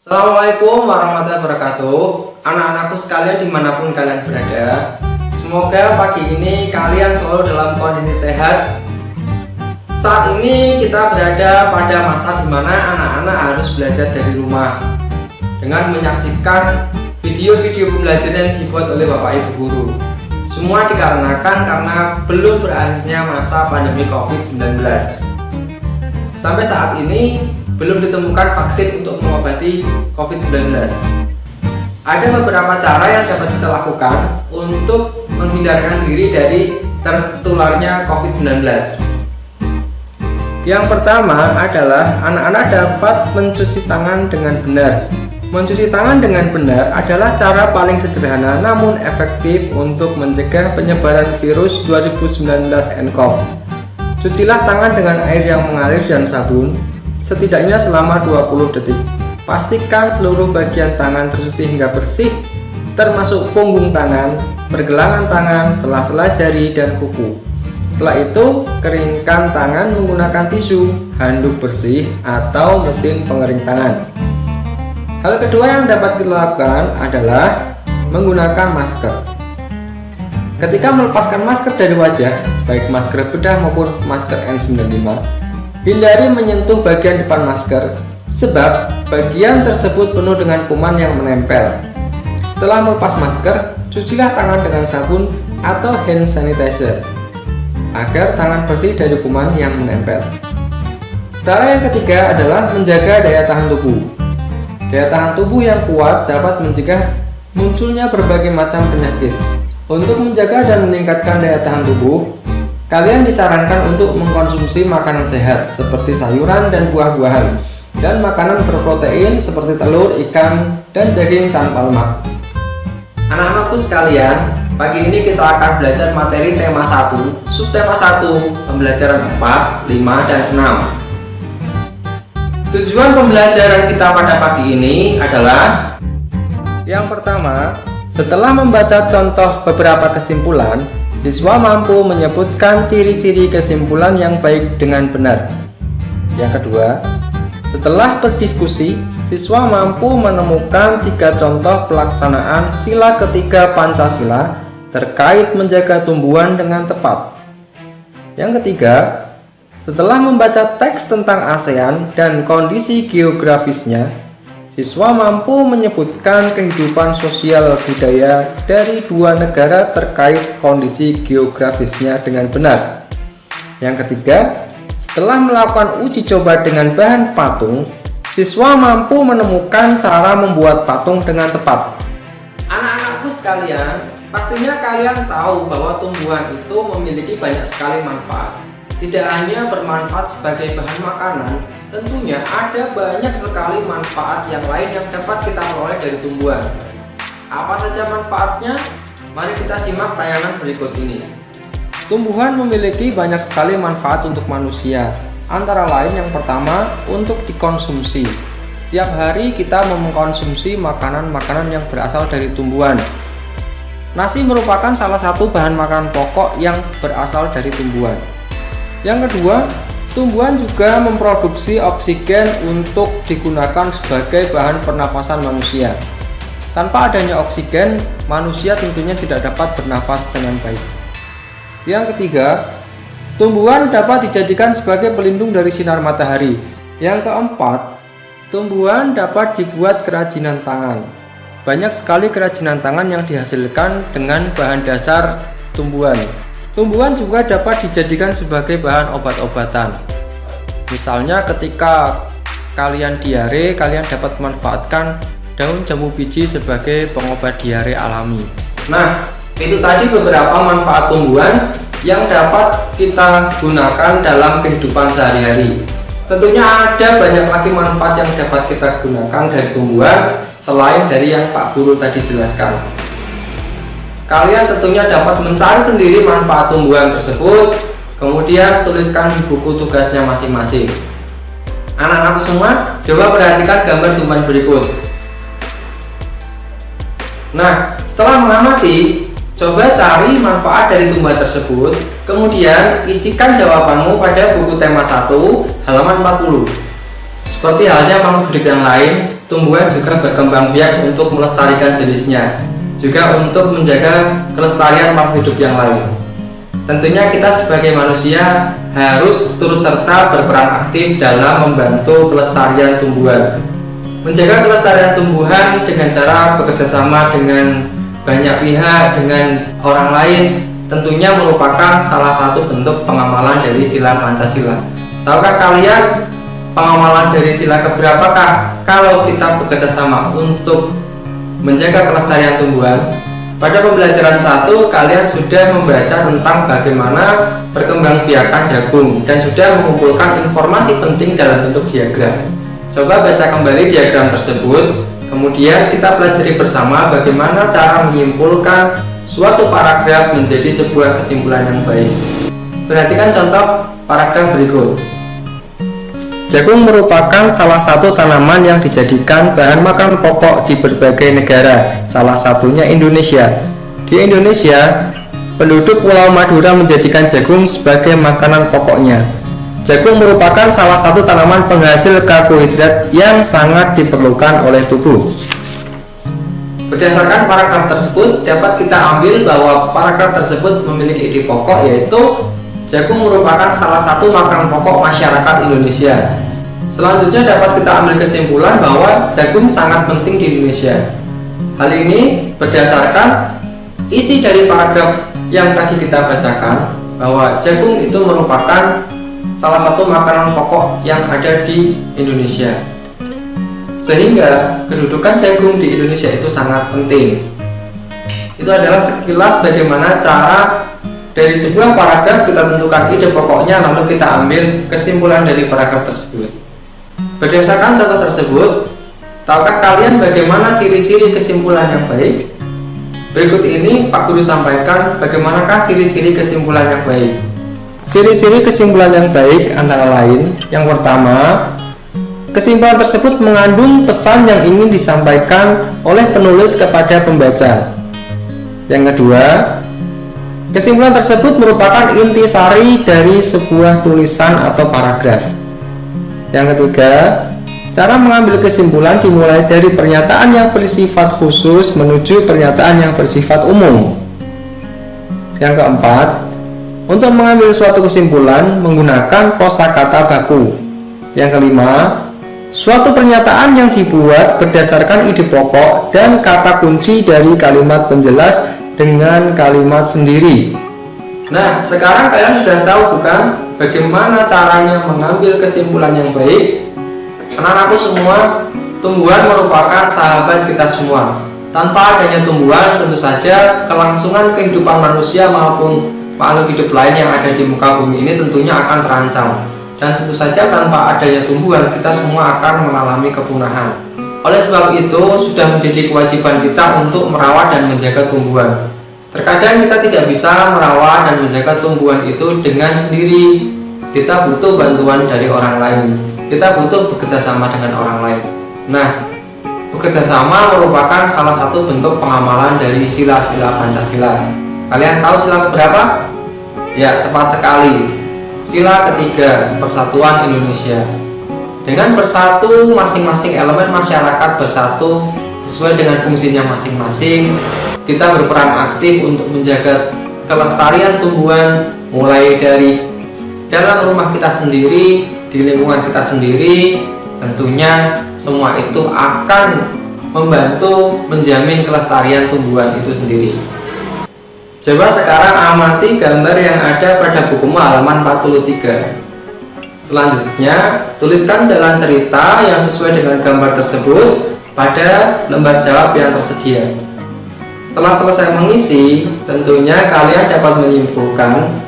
Assalamualaikum warahmatullahi wabarakatuh. Anak-anakku sekalian dimanapun kalian berada, semoga pagi ini kalian selalu dalam kondisi sehat. Saat ini kita berada pada masa dimana anak-anak harus belajar dari rumah dengan menyaksikan video-video pembelajaran yang dibuat oleh Bapak Ibu Guru. Semua dikarenakan karena belum berakhirnya masa pandemi COVID-19. Sampai saat ini belum ditemukan vaksin untuk mengobati COVID-19. Ada beberapa cara yang dapat kita lakukan untuk menghindarkan diri dari tertularnya COVID-19. Yang pertama adalah anak-anak dapat mencuci tangan dengan benar. Mencuci tangan dengan benar adalah cara paling sederhana namun efektif untuk mencegah penyebaran virus 2019 nCoV. Cucilah tangan dengan air yang mengalir dan sabun setidaknya selama 20 detik. Pastikan seluruh bagian tangan tercuci hingga bersih, termasuk punggung tangan, pergelangan tangan, sela-sela jari, dan kuku. Setelah itu, keringkan tangan menggunakan tisu, handuk bersih, atau mesin pengering tangan. Hal kedua yang dapat kita lakukan adalah menggunakan masker. Ketika melepaskan masker dari wajah, baik masker bedah maupun masker N95, hindari menyentuh bagian depan masker, sebab bagian tersebut penuh dengan kuman yang menempel. Setelah melepas masker, cucilah tangan dengan sabun atau hand sanitizer, agar tangan bersih dari kuman yang menempel. Cara yang ketiga adalah menjaga daya tahan tubuh. Daya tahan tubuh yang kuat dapat mencegah munculnya berbagai macam penyakit. Untuk menjaga dan meningkatkan daya tahan tubuh, kalian disarankan untuk mengkonsumsi makanan sehat seperti sayuran dan buah-buahan, dan makanan berprotein seperti telur, ikan, dan daging tanpa lemak. Anak-anakku sekalian, pagi ini kita akan belajar materi tema 1, subtema 1, pembelajaran 4, 5, dan 6. Tujuan pembelajaran kita pada pagi ini adalah: yang pertama, setelah membaca contoh beberapa kesimpulan, siswa mampu menyebutkan ciri-ciri kesimpulan yang baik dengan benar. Yang kedua, setelah berdiskusi, siswa mampu menemukan 3 contoh pelaksanaan sila ketiga Pancasila terkait menjaga tumbuhan dengan tepat. Yang ketiga, setelah membaca teks tentang ASEAN dan kondisi geografisnya, siswa mampu menyebutkan kehidupan sosial budaya dari 2 negara terkait kondisi geografisnya dengan benar. Yang ketiga, setelah melakukan uji coba dengan bahan patung, siswa mampu menemukan cara membuat patung dengan tepat. Anak-anakku sekalian, pastinya kalian tahu bahwa tumbuhan itu memiliki banyak sekali manfaat. Tidak hanya bermanfaat sebagai bahan makanan, tentunya ada banyak sekali manfaat yang lain yang dapat kita peroleh dari tumbuhan. Apa saja manfaatnya? Mari kita simak tayangan berikut ini. Tumbuhan memiliki banyak sekali manfaat untuk manusia. Antara lain yang pertama, untuk dikonsumsi. Setiap hari kita mengkonsumsi makanan-makanan yang berasal dari tumbuhan. Nasi merupakan salah satu bahan makanan pokok yang berasal dari tumbuhan. Yang kedua, tumbuhan juga memproduksi oksigen untuk digunakan sebagai bahan pernafasan manusia. Tanpa adanya oksigen, manusia tentunya tidak dapat bernafas dengan baik. Yang ketiga, tumbuhan dapat dijadikan sebagai pelindung dari sinar matahari. Yang keempat, tumbuhan dapat dibuat kerajinan tangan. Banyak sekali kerajinan tangan yang dihasilkan dengan bahan dasar tumbuhan. Tumbuhan juga dapat dijadikan sebagai bahan obat-obatan. Misalnya ketika kalian diare, kalian dapat memanfaatkan daun jambu biji sebagai pengobat diare alami. Nah, itu tadi beberapa manfaat tumbuhan yang dapat kita gunakan dalam kehidupan sehari-hari. Tentunya ada banyak lagi manfaat yang dapat kita gunakan dari tumbuhan selain dari yang Pak Guru tadi jelaskan. Kalian tentunya dapat mencari sendiri manfaat tumbuhan tersebut, kemudian tuliskan di buku tugasnya masing-masing. Anak-anakku semua, coba perhatikan gambar tumbuhan berikut. Nah, setelah mengamati, coba cari manfaat dari tumbuhan tersebut, kemudian isikan jawabanmu pada buku tema 1 halaman 40. Seperti halnya makhluk hidup yang lain, tumbuhan juga berkembang biak untuk melestarikan jenisnya, juga untuk menjaga kelestarian makhluk hidup yang lain. Tentunya kita sebagai manusia harus turut serta berperan aktif dalam membantu kelestarian tumbuhan. Menjaga kelestarian tumbuhan dengan cara bekerjasama dengan banyak pihak, dengan orang lain, tentunya merupakan salah satu bentuk pengamalan dari sila Pancasila. Tahukah kalian pengamalan dari sila keberapakah kalau kita bekerjasama untuk menjaga kelestarian tumbuhan? Pada pembelajaran 1 kalian sudah membaca tentang bagaimana perkembangbiakan jagung dan sudah mengumpulkan informasi penting dalam bentuk diagram. Coba baca kembali diagram tersebut, kemudian kita pelajari bersama bagaimana cara menyimpulkan suatu paragraf menjadi sebuah kesimpulan yang baik. Perhatikan contoh paragraf berikut. Jagung merupakan salah satu tanaman yang dijadikan bahan makanan pokok di berbagai negara, salah satunya Indonesia. Di Indonesia, penduduk Pulau Madura menjadikan jagung sebagai makanan pokoknya. Jagung merupakan salah satu tanaman penghasil karbohidrat yang sangat diperlukan oleh tubuh. Berdasarkan paragraf tersebut, dapat kita ambil bahwa paragraf tersebut memiliki ide pokok, yaitu jagung merupakan salah satu makanan pokok masyarakat Indonesia. Selanjutnya dapat kita ambil kesimpulan bahwa jagung sangat penting di Indonesia. Hal ini berdasarkan isi dari paragraf yang tadi kita bacakan, bahwa jagung itu merupakan salah satu makanan pokok yang ada di Indonesia. Sehingga kedudukan jagung di Indonesia itu sangat penting. Itu adalah sekilas bagaimana cara dari sebuah paragraf kita tentukan ide pokoknya, lalu kita ambil kesimpulan dari paragraf tersebut. Berdasarkan contoh tersebut, tahukah kalian bagaimana ciri-ciri kesimpulan yang baik? Berikut ini Pak Guru sampaikan bagaimanakah ciri-ciri kesimpulan yang baik. Ciri-ciri kesimpulan yang baik antara lain, yang pertama, kesimpulan tersebut mengandung pesan yang ingin disampaikan oleh penulis kepada pembaca. Yang kedua, kesimpulan tersebut merupakan intisari dari sebuah tulisan atau paragraf. Yang ketiga, cara mengambil kesimpulan dimulai dari pernyataan yang bersifat khusus menuju pernyataan yang bersifat umum. Yang keempat, untuk mengambil suatu kesimpulan menggunakan kosakata baku. Yang kelima, suatu pernyataan yang dibuat berdasarkan ide pokok dan kata kunci dari kalimat penjelas dengan kalimat sendiri. Nah, sekarang kalian sudah tahu bukan bagaimana caranya mengambil kesimpulan yang baik? Anak-anakku semua, tumbuhan merupakan sahabat kita semua. Tanpa adanya tumbuhan, tentu saja kelangsungan kehidupan manusia maupun makhluk hidup lain yang ada di muka bumi ini tentunya akan terancam. Dan tentu saja tanpa adanya tumbuhan, kita semua akan mengalami kepunahan. Oleh sebab itu, sudah menjadi kewajiban kita untuk merawat dan menjaga tumbuhan. Terkadang kita tidak bisa merawat dan menjaga tumbuhan itu dengan sendiri. Kita butuh bantuan dari orang lain. Kita butuh bekerja sama dengan orang lain. Nah, bekerja sama merupakan salah satu bentuk pengamalan dari sila-sila Pancasila. Kalian tahu sila keberapa? Ya, tepat sekali. Sila ketiga, Persatuan Indonesia. Dengan bersatu, masing-masing elemen masyarakat bersatu sesuai dengan fungsinya masing-masing. Kita berperan aktif untuk menjaga kelestarian tumbuhan, mulai dari dalam rumah kita sendiri, di lingkungan kita sendiri. Tentunya semua itu akan membantu menjamin kelestarian tumbuhan itu sendiri. Coba sekarang amati gambar yang ada pada bukumu halaman 43. Selanjutnya, tuliskan jalan cerita yang sesuai dengan gambar tersebut pada lembar jawab yang tersedia. Setelah selesai mengisi, tentunya kalian dapat menyimpulkan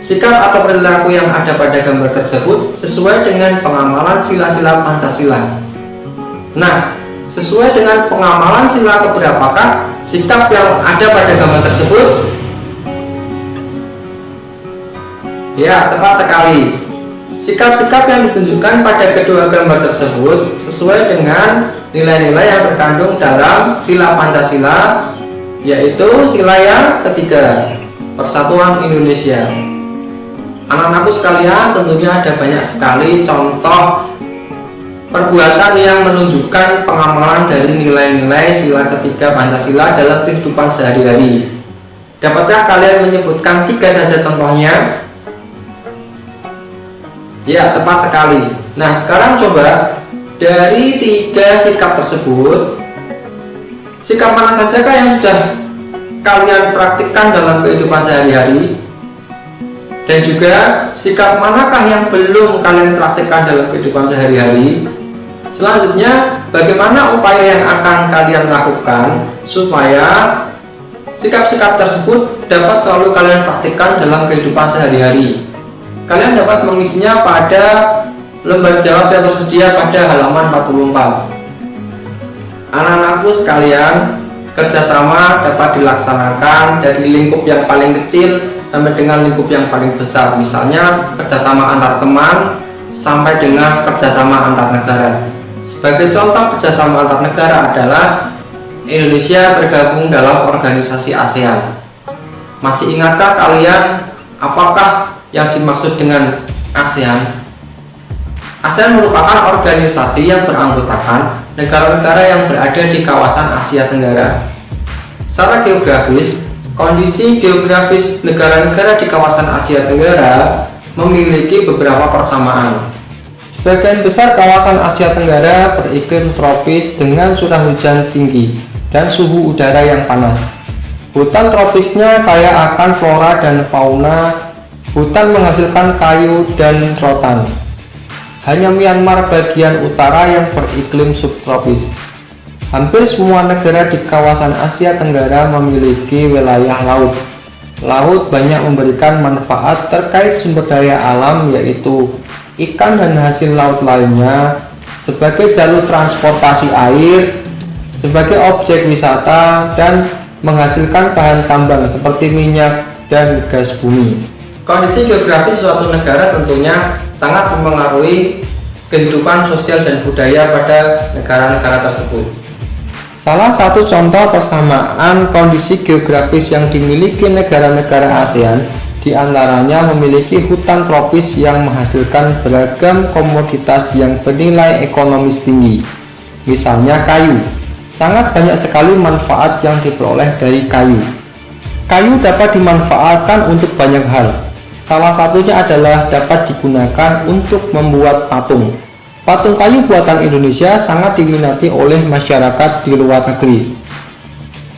sikap atau perilaku yang ada pada gambar tersebut sesuai dengan pengamalan sila-sila Pancasila. Nah, sesuai dengan pengamalan sila keberapakah sikap yang ada pada gambar tersebut? Ya, tepat sekali. Sikap-sikap yang ditunjukkan pada kedua gambar tersebut sesuai dengan nilai-nilai yang terkandung dalam sila Pancasila, yaitu sila yang ketiga, Persatuan Indonesia. Anak-anakku sekalian, tentunya ada banyak sekali contoh perbuatan yang menunjukkan pengamalan dari nilai-nilai sila ketiga Pancasila dalam kehidupan sehari-hari. Dapatkah kalian menyebutkan 3 saja contohnya? Ya, tepat sekali. Nah, sekarang coba dari 3 sikap tersebut, sikap mana sajakah yang sudah kalian praktikkan dalam kehidupan sehari-hari? Dan juga sikap manakah yang belum kalian praktikkan dalam kehidupan sehari-hari? Selanjutnya, bagaimana upaya yang akan kalian lakukan supaya sikap-sikap tersebut dapat selalu kalian praktikkan dalam kehidupan sehari-hari? Kalian dapat mengisinya pada lembar jawab yang tersedia pada halaman 44. Anak-anakku sekalian, kerjasama dapat dilaksanakan dari lingkup yang paling kecil sampai dengan lingkup yang paling besar. Misalnya kerjasama antar teman sampai dengan kerjasama antar negara. Sebagai contoh kerjasama antar negara adalah Indonesia tergabung dalam organisasi ASEAN. Masih ingatkah kalian apakah yang dimaksud dengan ASEAN? ASEAN merupakan organisasi yang beranggotakan negara-negara yang berada di kawasan Asia Tenggara. Secara geografis, kondisi geografis negara-negara di kawasan Asia Tenggara memiliki beberapa persamaan. Sebagian besar kawasan Asia Tenggara beriklim tropis dengan curah hujan tinggi dan suhu udara yang panas. Hutan tropisnya kaya akan flora dan fauna. Hutan menghasilkan kayu dan rotan. Hanya Myanmar bagian utara yang beriklim subtropis. Hampir semua negara di kawasan Asia Tenggara memiliki wilayah laut. Laut banyak memberikan manfaat terkait sumber daya alam, yaitu ikan dan hasil laut lainnya, sebagai jalur transportasi air, sebagai objek wisata, dan menghasilkan bahan tambang seperti minyak dan gas bumi. Kondisi geografis suatu negara tentunya sangat mempengaruhi kehidupan sosial dan budaya pada negara-negara tersebut. Salah satu contoh persamaan kondisi geografis yang dimiliki negara-negara ASEAN diantaranya memiliki hutan tropis yang menghasilkan beragam komoditas yang bernilai ekonomis tinggi. Misalnya kayu. Sangat banyak sekali manfaat yang diperoleh dari kayu. Kayu dapat dimanfaatkan untuk banyak hal. Salah satunya adalah dapat digunakan untuk membuat patung. Patung kayu buatan Indonesia sangat diminati oleh masyarakat di luar negeri.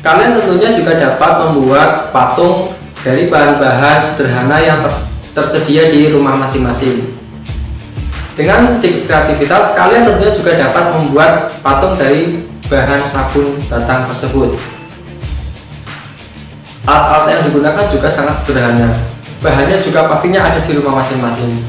Kalian tentunya juga dapat membuat patung dari bahan-bahan sederhana yang tersedia di rumah masing-masing. Dengan sedikit kreativitas, kalian tentunya juga dapat membuat patung dari bahan sabun batang tersebut. Alat-alat yang digunakan juga sangat sederhana. Bahannya juga pastinya ada di rumah masing-masing.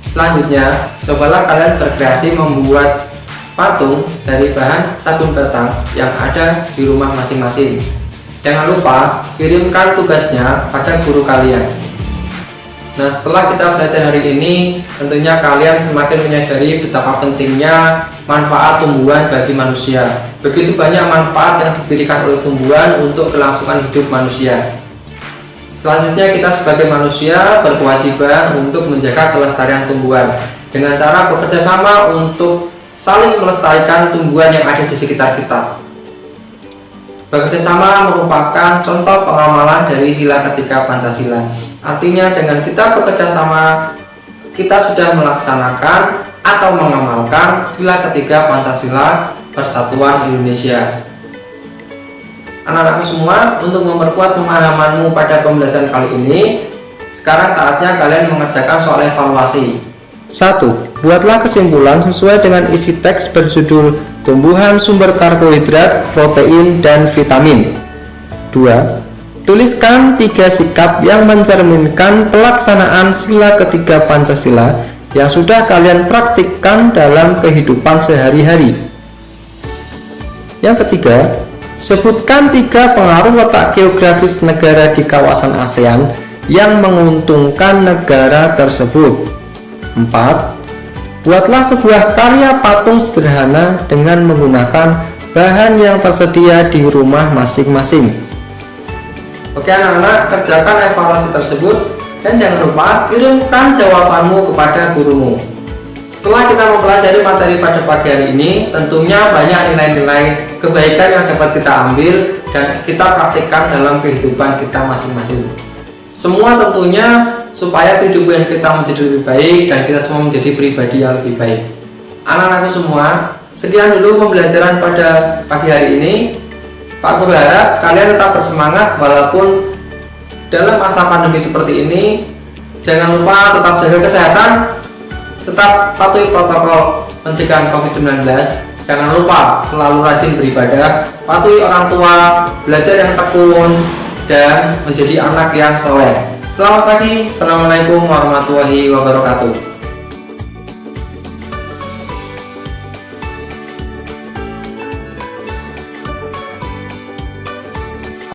Selanjutnya, cobalah kalian berkreasi membuat patung dari bahan sabun batang yang ada di rumah masing-masing. Jangan lupa kirimkan tugasnya pada guru kalian. Nah, setelah kita belajar hari ini, tentunya kalian semakin menyadari betapa pentingnya manfaat tumbuhan bagi manusia. Begitu banyak manfaat yang diberikan oleh tumbuhan untuk kelangsungan hidup manusia. Selanjutnya, kita sebagai manusia berkewajiban untuk menjaga kelestarian tumbuhan dengan cara bekerja sama untuk saling melestarikan tumbuhan yang ada di sekitar kita. Bekerja sama merupakan contoh pengamalan dari sila ketiga Pancasila. Artinya dengan kita bekerja sama, kita sudah melaksanakan atau mengamalkan sila ketiga Pancasila Persatuan Indonesia. Anak-anakku semua, untuk memperkuat pemahamanmu pada pembelajaran kali ini, sekarang saatnya kalian mengerjakan soal evaluasi. 1. Buatlah kesimpulan sesuai dengan isi teks berjudul Tumbuhan Sumber Karbohidrat, Protein, dan Vitamin. 2. Tuliskan 3 sikap yang mencerminkan pelaksanaan sila ketiga Pancasila yang sudah kalian praktikkan dalam kehidupan sehari-hari. Yang ketiga, sebutkan 3 pengaruh letak geografis negara di kawasan ASEAN yang menguntungkan negara tersebut. 4. Buatlah sebuah karya patung sederhana dengan menggunakan bahan yang tersedia di rumah masing-masing. Oke anak-anak, kerjakan evaluasi tersebut dan jangan lupa kirimkan jawabanmu kepada gurumu. Setelah kita mempelajari materi pada pagi hari ini, tentunya banyak nilai-nilai kebaikan yang dapat kita ambil dan kita praktikkan dalam kehidupan kita masing-masing. Semua tentunya supaya kehidupan kita menjadi lebih baik dan kita semua menjadi pribadi yang lebih baik. Anak-anakku semua, sekian dulu pembelajaran pada pagi hari ini. Pak Guru harap kalian tetap bersemangat walaupun dalam masa pandemi seperti ini. Jangan lupa tetap jaga kesehatan, tetap patuhi protokol pencegahan COVID-19. Jangan lupa selalu rajin beribadah, patuhi orang tua, belajar yang tekun, dan menjadi anak yang soleh. Selamat pagi, Assalamualaikum warahmatullahi wabarakatuh.